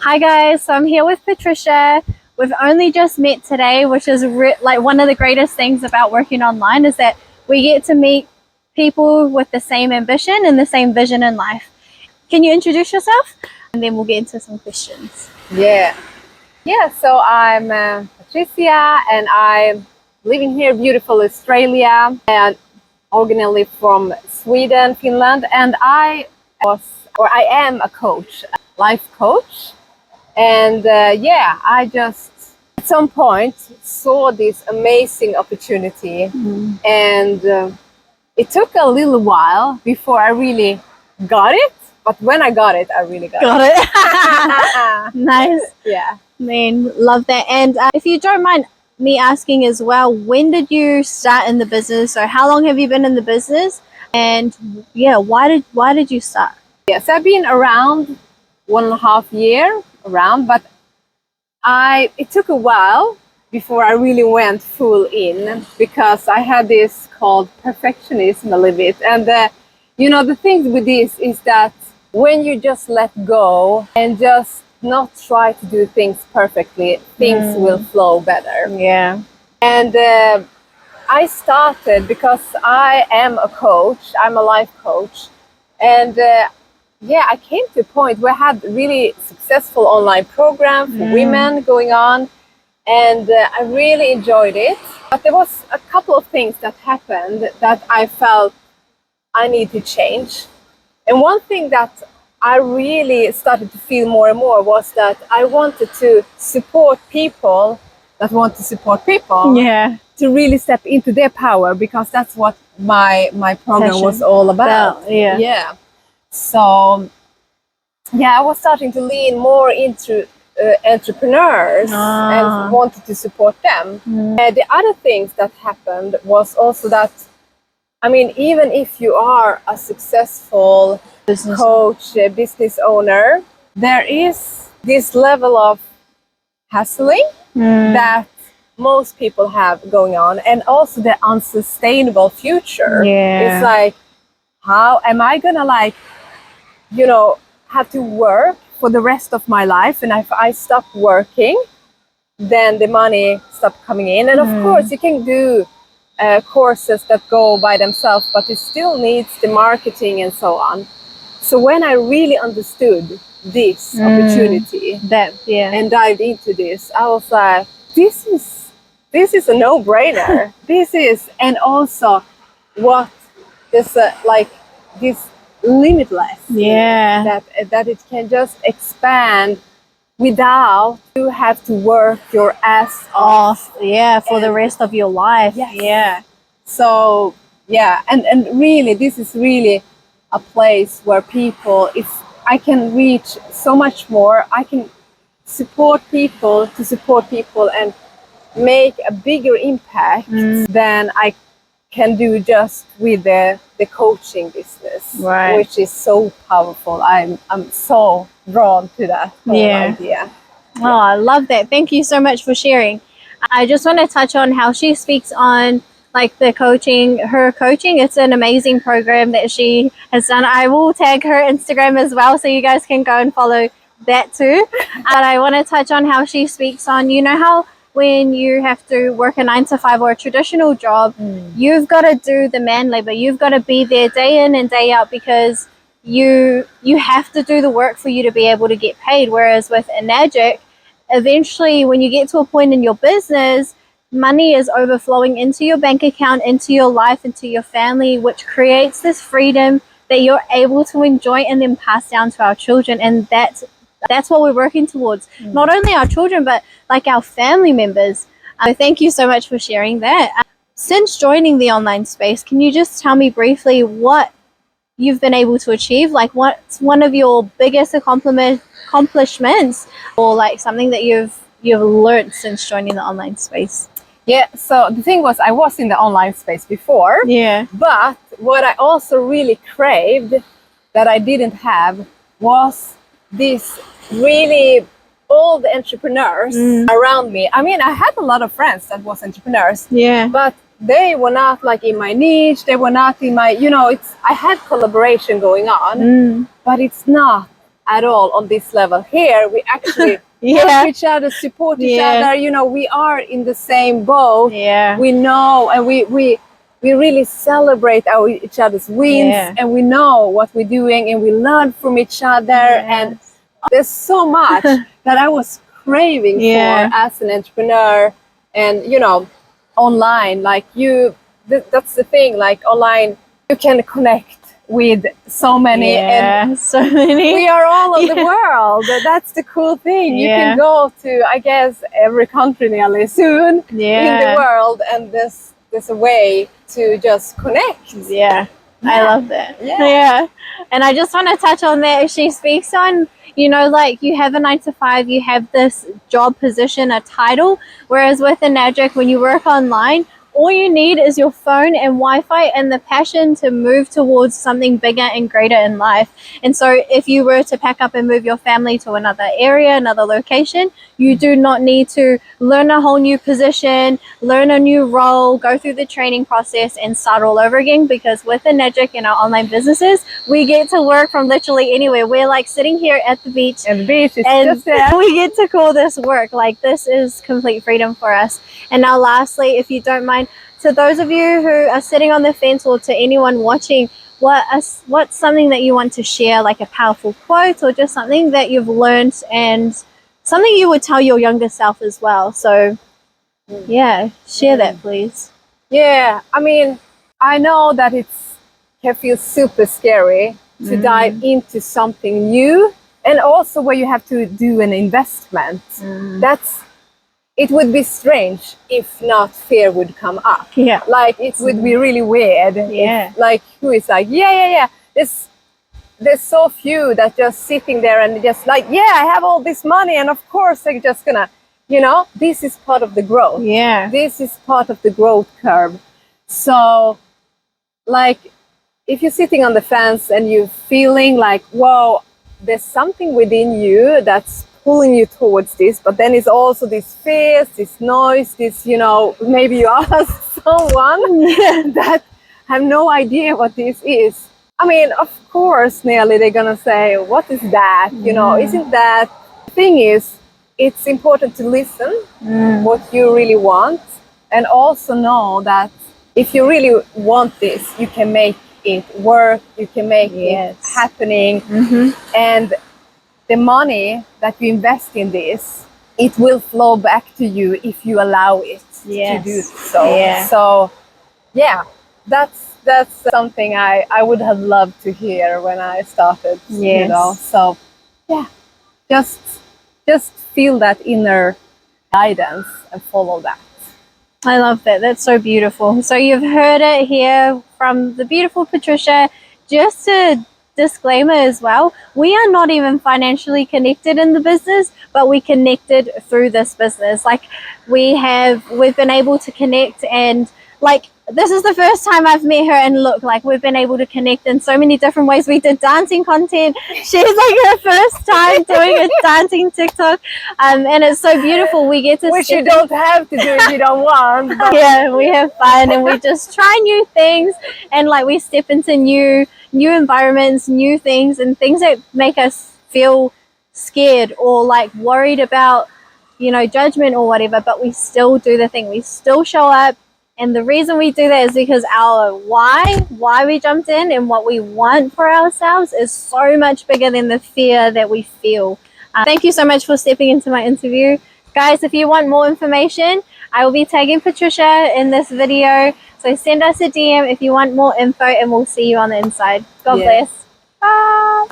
Hi guys, so I'm here with Patricia. We've only just met today, which is like one of the greatest things about working online is that we get to meet people with the same ambition and the same vision in life. Can you introduce yourself? And then we'll get into some questions. So I'm Patricia, and I'm living here, beautiful Australia, and originally from Sweden, Finland, and I am a coach, a life coach, and I just at some point saw this amazing opportunity, and it took a little while before I really got it, but when I got it, I really got it. Nice. Yeah. Man, love that. And if you don't mind me asking as well, when did you start in the business? So how long have you been in the business? And yeah, why did you start? Yes, I've been around 1.5 years around, but it took a while before I really went full in, because I had this called perfectionism a little bit. And the thing with this is that when you just let go and just not try to do things perfectly, things will flow better. Yeah. And I started because I am a coach, I'm a life coach, and I came to a point where I had really successful online program for women going on, and I really enjoyed it. But there was a couple of things that happened that I felt I need to change. And one thing that I really started to feel more and more was that I wanted to support people that want to support people. Yeah. To really step into their power, because that's what my program was all about. Yeah. So I was starting to lean more into entrepreneurs and wanted to support them. The other things that happened was also that, even if you are a successful coach, business owner, there is this level of hustling that most people have going on, and also the unsustainable future. It's like, how am I gonna have to work for the rest of my life, and if I stop working, then the money stop coming in. And of course you can do courses that go by themselves, but it still needs the marketing and so on. So when I really understood this opportunity and dived into this, I was like, this is a no-brainer. And also what this this limitless, that it can just expand without you have to work your ass off for the rest of your life. So and really, this is really a place where I can reach so much more. I can support people and make a bigger impact than I can do just with the coaching business, which is so powerful. I'm so drawn to that whole idea. Oh, I love that. Thank you so much for sharing. I just want to touch on how she speaks on her coaching. It's an amazing program that she has done. I will tag her Instagram as well, so you guys can go and follow that too. But I want to touch on how she speaks on, how when you have to work a 9-to-5 or a traditional job, you've got to do the man labor. You've got to be there day in and day out, because you have to do the work for you to be able to get paid. Whereas with Enagic, eventually when you get to a point in your business, money is overflowing into your bank account, into your life, into your family, which creates this freedom that you're able to enjoy and then pass down to our children. And that's what we're working towards. Not only our children, but our family members. Thank you so much for sharing that. Since joining the online space, can you just tell me briefly what you've been able to achieve? What's one of your biggest accomplishments, or something that you've learned since joining the online space? So the thing was, I was in the online space before. But what I also really craved that I didn't have was this really old entrepreneurs around me. I had a lot of friends that was entrepreneurs, but they were not in my niche. They were not in my, I had collaboration going on, but it's not at all on this level. Here we actually help each other, support each other. You know, we are in the same boat. We know, and we really celebrate each other's wins, and we know what we're doing, and we learn from each other. And there's so much that I was craving for as an entrepreneur. And you know, online, like that's the thing, like online you can connect with so many, and so many. We are all over the world. That's the cool thing. You can go to, I guess, every country nearly soon in the world, and there's a way to just connect. I love that. And I just want to touch on that. She speaks on, you know, like you have a 9-to-5, you have this job position, a title, whereas with Enagic, when you work online, all you need is your phone and Wi-Fi and the passion to move towards something bigger and greater in life. And so if you were to pack up and move your family to another area, another location, you do not need to learn a whole new position, learn a new role, go through the training process and start all over again, because with Enagic and our online businesses, we get to work from literally anywhere. We're like sitting here at the beach, and the beach is and just there. We get to call this work. Like, this is complete freedom for us. And now lastly, if you don't mind, to those of you who are sitting on the fence, or to anyone watching, what's something that you want to share, like a powerful quote or just something that you've learned and something you would tell your younger self as well? So share that, please. I mean, I know that it can feel super scary to dive into something new, and also where you have to do an investment. It would be strange if not fear would come up. Like, it would be really weird. If, like, who is like, there's so few that just sitting there and just like, I have all this money, and of course they're just gonna, you know, this is part of the growth. This is part of the growth curve. So, like, if you're sitting on the fence and you're feeling like, whoa, there's something within you that's pulling you towards this, but then it's also this fear, this noise, this, you know, maybe you ask someone that have no idea what this is. I mean, of course, nearly they're gonna say, what is that? You know, isn't that? The thing is, it's important to listen what you really want, and also know that if you really want this, you can make it work, you can make it happening, and the money that you invest in this, it will flow back to you if you allow it to do so. So, that's something I would have loved to hear when I started. You know, so just feel that inner guidance and follow that. I love that. That's so beautiful. So you've heard it here from the beautiful Patricia. Just a disclaimer as well, we are not even financially connected in the business, but we connected through this business. Like, we've been able to connect, and like, this is the first time I've met her, and look, like, we've been able to connect in so many different ways. We did dancing content. She's like her first time doing a dancing TikTok, and it's so beautiful. We get to, which you don't have to do if you don't want, but we have fun, and we just try new things, and like, we step into new environments, new things, and things that make us feel scared or like worried about, you know, judgment or whatever, but we still do the thing. We still show up. And the reason we do that is because our why we jumped in and what we want for ourselves is so much bigger than the fear that we feel. Thank you so much for stepping into my interview. Guys, if you want more information, I will be tagging Patricia in this video. So send us a DM if you want more info, and we'll see you on the inside. God bless. Bye.